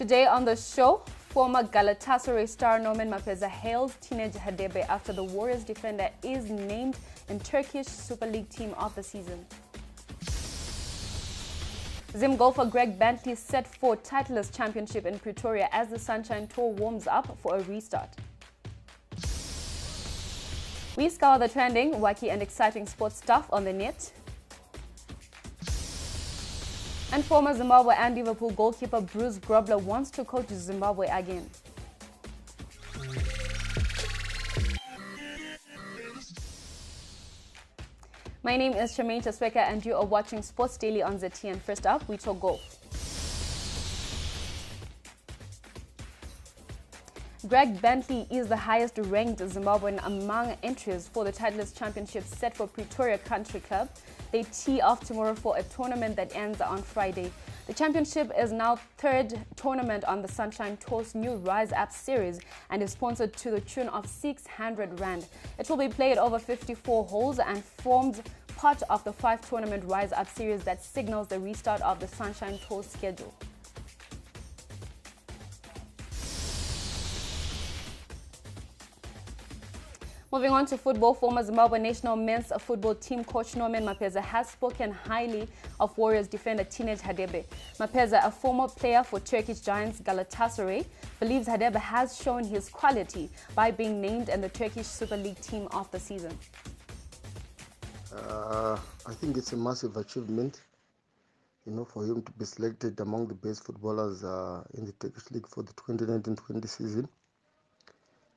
Today on the show, former Galatasaray star Norman Mapeza hails teenage Hadebe after the Warriors defender is named in Turkish Super League Team of the Season. Zim golfer Greg Bentley set for Titleist Championship in Pretoria as the Sunshine Tour warms up for a restart. We scour the trending, wacky and exciting sports stuff on the net. And former Zimbabwe and Liverpool goalkeeper Bruce Grobler wants to coach Zimbabwe again. My name is CHASWEKA and you are watching Sports Daily on ZT. And first up, we talk golf. Greg Bentley is the highest ranked Zimbabwean among entries for the Titleist Championship set for Pretoria Country Club. They tee off tomorrow for a tournament that ends on Friday. The championship is now third tournament on the Sunshine Tour's new Rise Up series and is sponsored to the tune of 600 Rand. It will be played over 54 holes and forms part of the 5-tournament Rise Up series that signals the restart of the Sunshine Tour schedule. Moving on to football, former Zimbabwe national men's football team coach Norman Mapeza has spoken highly of Warriors defender teenage Hadebe. Mapeza, a former player for Turkish giants Galatasaray, believes Hadebe has shown his quality by being named in the Turkish Super League Team of the Season. I think it's a massive achievement, for him to be selected among the best footballers in the Turkish League for the 2019-20 season.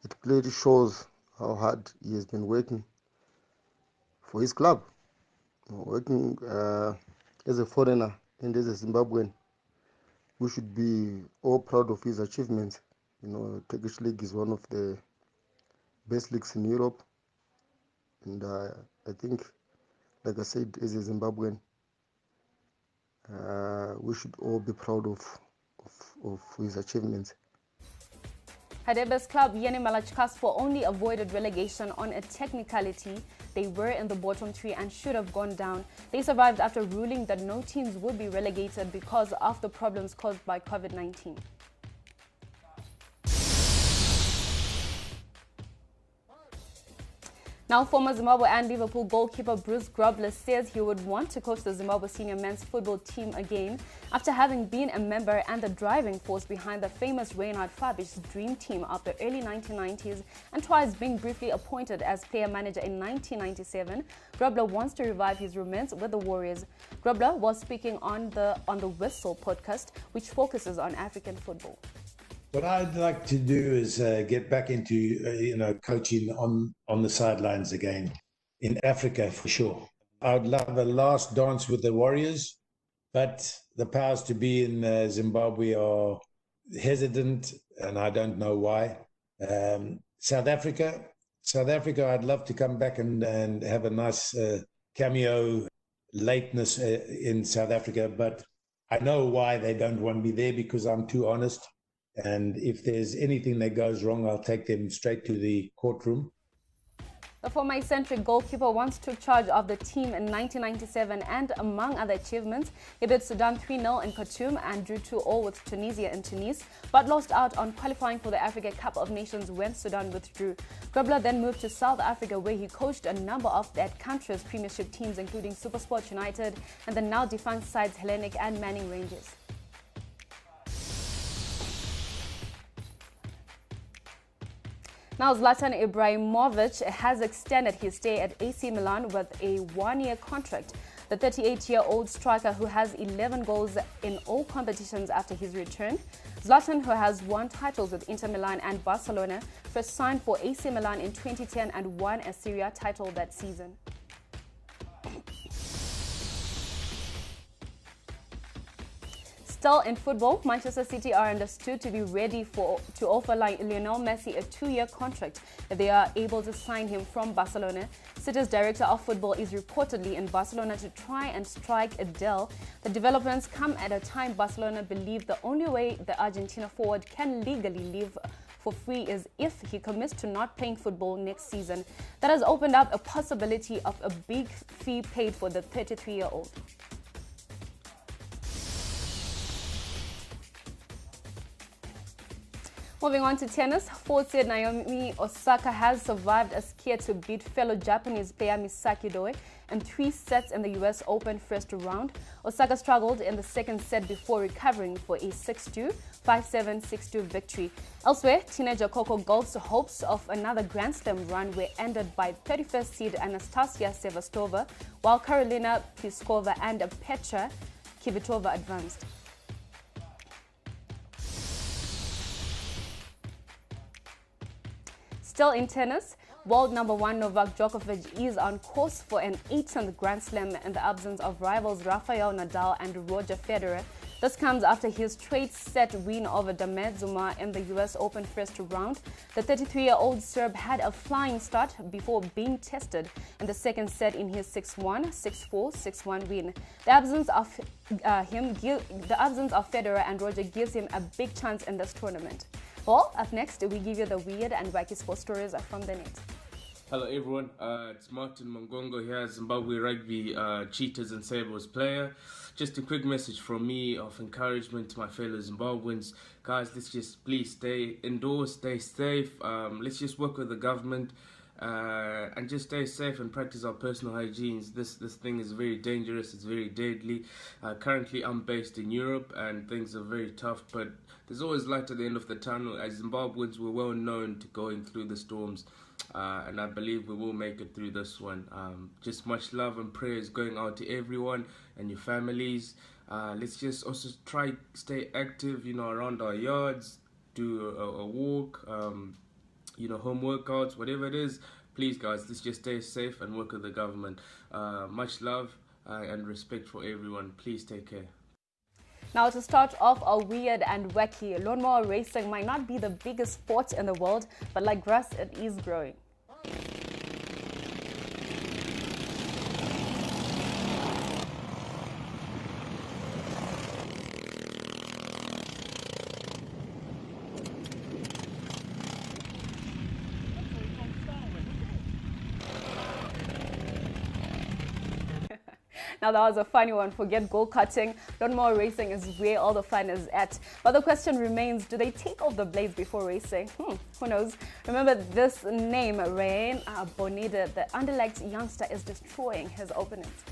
It clearly shows how hard he has been working for his club, working as a foreigner and as a Zimbabwean. We should be all proud of his achievements. Turkish League is one of the best leagues in Europe, and I think, like I said, as a Zimbabwean, we should all be proud of his achievements. Hadebe's club, Yeni Malachkaspo, only avoided relegation on a technicality. They were in the bottom three and should have gone down. They survived after ruling that no teams would be relegated because of the problems caused by COVID-19. Now, former Zimbabwe and Liverpool goalkeeper Bruce Grobler says he would want to coach the Zimbabwe senior men's football team again after having been a member and the driving force behind the famous Reinhard Fabisch's dream team of the early 1990s and twice being briefly appointed as player manager in 1997. Grobler wants to revive his romance with the Warriors. Grobler was speaking on the Whistle podcast, which focuses on African football. What I'd like to do is get back into coaching on the sidelines again in Africa for sure. I would love a last dance with the Warriors, but the powers to be in Zimbabwe are hesitant, and I don't know why. South Africa, I'd love to come back and have a nice cameo lateness in South Africa, but I know why they don't want me there, because I'm too honest. And if there's anything that goes wrong, I'll take them straight to the courtroom. The former eccentric goalkeeper once took charge of the team in 1997 and, among other achievements, he beat Sudan 3-0 in Khartoum and drew 2-2 with Tunisia in Tunis, but lost out on qualifying for the Africa Cup of Nations when Sudan withdrew. Grobler then moved to South Africa, where he coached a number of that country's premiership teams, including SuperSport United and the now defunct sides Hellenic and Manning Rangers. Now, Zlatan Ibrahimovic has extended his stay at AC Milan with a one-year contract. The 38-year-old striker, who has 11 goals in all competitions after his return, Zlatan, who has won titles with Inter Milan and Barcelona, first signed for AC Milan in 2010 and won a Serie A title that season. Still in football, Manchester City are understood to be ready to offer Lionel Messi a 2-year contract if they are able to sign him from Barcelona. City's director of football is reportedly in Barcelona to try and strike a deal. The developments come at a time Barcelona believe the only way the Argentina forward can legally leave for free is if he commits to not playing football next season. That has opened up a possibility of a big fee paid for the 33-year-old. Moving on to tennis, fourth-seed Naomi Osaka has survived a scare to beat fellow Japanese player Misaki Doi in 3 sets in the US Open first round. Osaka struggled in the second set before recovering for a 6-2, 5-7, 6-2 victory. Elsewhere, teenager Coco Gauff's hopes of another Grand Slam run were ended by 31st seed Anastasia Sevastova, while Karolina Pliskova and Petra Kvitova advanced. Still in tennis, world number 1 Novak Djokovic is on course for an 18th Grand Slam in the absence of rivals Rafael Nadal and Roger Federer. This comes after his straight-set win over Damir Zuma in the US Open first round. The 33-year-old Serb had a flying start before being tested in the second set in his 6-1, 6-4, 6-1 win. The absence of Federer and Roger gives him a big chance in this tournament. Well, up next, we give you the weird and wacky sports stories from the net. Hello everyone, it's Martin Mongongo here, Zimbabwe Rugby Cheetahs and Sabres player. Just a quick message from me of encouragement to my fellow Zimbabweans. Guys, let's just please stay indoors, stay safe. Let's just work with the government and just stay safe and practice our personal hygienes. This thing is very dangerous, it's very deadly. Currently I'm based in Europe and things are very tough, but there's always light at the end of the tunnel. As Zimbabweans, we're well known to going through the storms. And I believe we will make it through this one. Just much love and prayers going out to everyone and your families. Let's just also try stay active, around our yards, do a walk, home workouts, whatever it is. Please, guys, let's just stay safe and work with the government. Much love and respect for everyone. Please take care. Now, to start off our weird and wacky, lawnmower racing might not be the biggest sport in the world, but like grass, it is growing. Now that was a funny one. Forget go-karting. Lawnmower racing is where all the fun is at. But the question remains, do they take off the blades before racing? Who knows? Remember this name, Ryan Bonita, the underlegged youngster is destroying his opponents.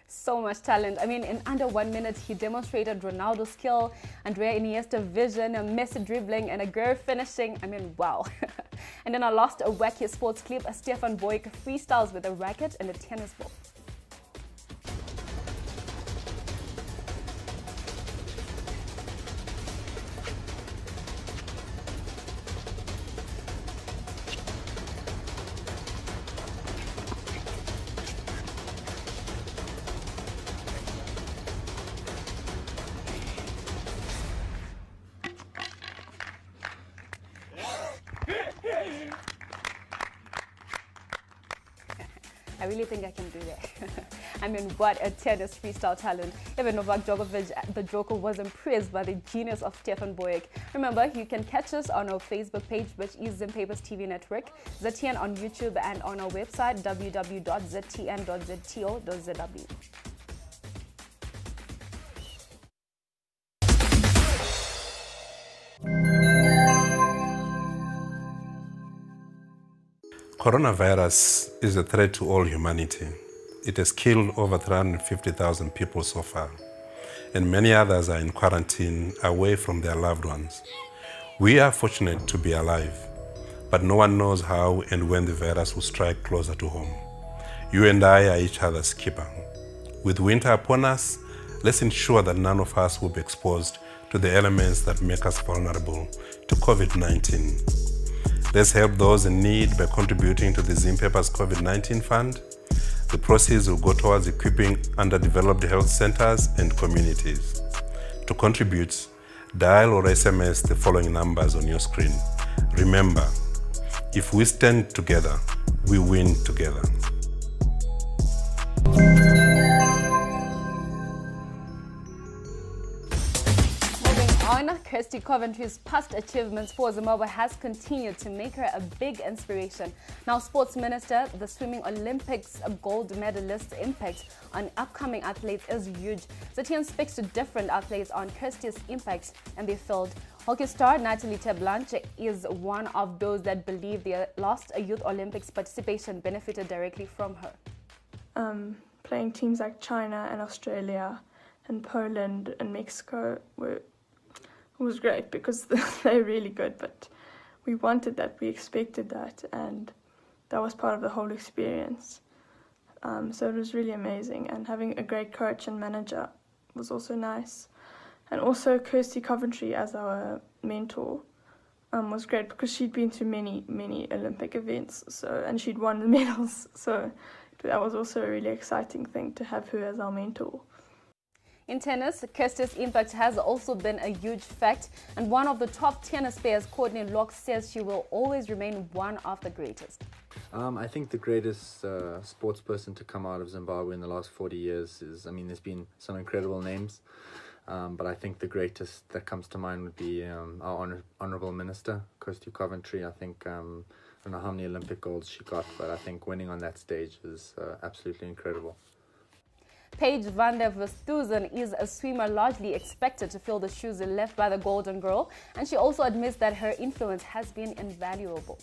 So much talent. I mean, in under 1 minute, he demonstrated Ronaldo's skill, Andrea Iniesta vision, a Messi dribbling, and a Aguero finishing. I mean, wow. And then I lost a wacky sports clip. Stefan Boyk freestyles with a racket and a tennis ball. I really think I can do that. I mean, what a tennis freestyle talent. Even Novak Djokovic, the Joker, was impressed by the genius of Stefan Boyk. Remember, you can catch us on our Facebook page, which is Zimpapers TV Network, ZTN on YouTube, and on our website, www.ztn.zto.zw. Coronavirus is a threat to all humanity. It has killed over 350,000 people so far, and many others are in quarantine away from their loved ones. We are fortunate to be alive, but no one knows how and when the virus will strike closer to home. You and I are each other's keeper. With winter upon us, let's ensure that none of us will be exposed to the elements that make us vulnerable to COVID-19. Let's help those in need by contributing to the Zimpepa's COVID-19 Fund. The proceeds will go towards equipping underdeveloped health centers and communities. To contribute, dial or SMS the following numbers on your screen. Remember, if we stand together, we win together. Kirsty Coventry's past achievements for Zimbabwe has continued to make her a big inspiration. Now, Sports Minister, the Swimming Olympics gold medalist's impact on upcoming athletes is huge. Zetian speaks to different athletes on Kirsty's impact in their field. Hockey star Natalie Blanche is one of those that believe their last Youth Olympics participation benefited directly from her. Playing teams like China and Australia and Poland and Mexico was great because they're really good, but we wanted that, we expected that, and that was part of the whole experience. So it was really amazing, and having a great coach and manager was also nice. And also Kirsty Coventry as our mentor was great because she'd been to many Olympic events, and she'd won the medals, so that was also a really exciting thing to have her as our mentor. In tennis, Kirsty's impact has also been a huge fact, and one of the top tennis players, Courtney Locke, says she will always remain one of the greatest. I think the greatest sports person to come out of Zimbabwe in the last 40 years is, there's been some incredible names, but I think the greatest that comes to mind would be our Honourable Minister, Kirsty Coventry. I think, I don't know how many Olympic golds she got, but I think winning on that stage is absolutely incredible. Paige van der Westhuizen is a swimmer largely expected to fill the shoes left by the Golden Girl, and she also admits that her influence has been invaluable.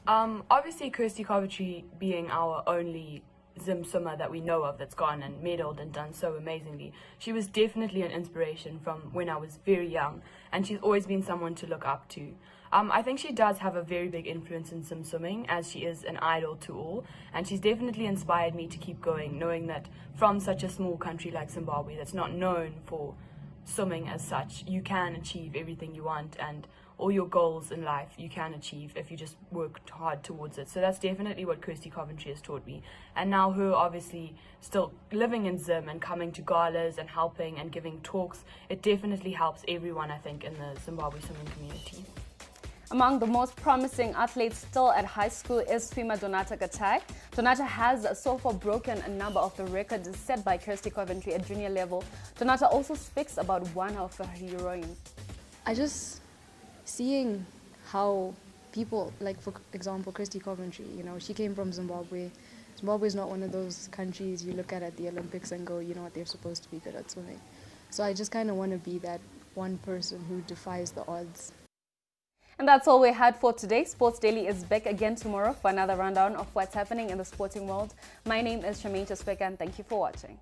Obviously, Kirsty Coventry being our only Zim swimmer that we know of that's gone and medaled and done so amazingly, she was definitely an inspiration from when I was very young, and she's always been someone to look up to. I think she does have a very big influence in Zim swimming, as she is an idol to all, and she's definitely inspired me to keep going, knowing that from such a small country like Zimbabwe that's not known for swimming as such, you can achieve everything you want, and all your goals in life you can achieve if you just work hard towards it. So that's definitely what Kirsty Coventry has taught me. And now her obviously still living in Zim and coming to galas and helping and giving talks, it definitely helps everyone, I think, in the Zimbabwe swimming community. Among the most promising athletes still at high school is swimmer Donata Gatai. Donata has so far broken a number of the records set by Kirsty Coventry at junior level. Donata also speaks about one of her heroines. I just seeing how people, like for example Kirsty Coventry, she came from Zimbabwe. Zimbabwe is not one of those countries you look at the Olympics and go, they're supposed to be good at swimming. So I just kind of want to be that one person who defies the odds. And that's all we had for today. Sports Daily is back again tomorrow for another rundown of what's happening in the sporting world. My name is CHARMAINE and thank you for watching.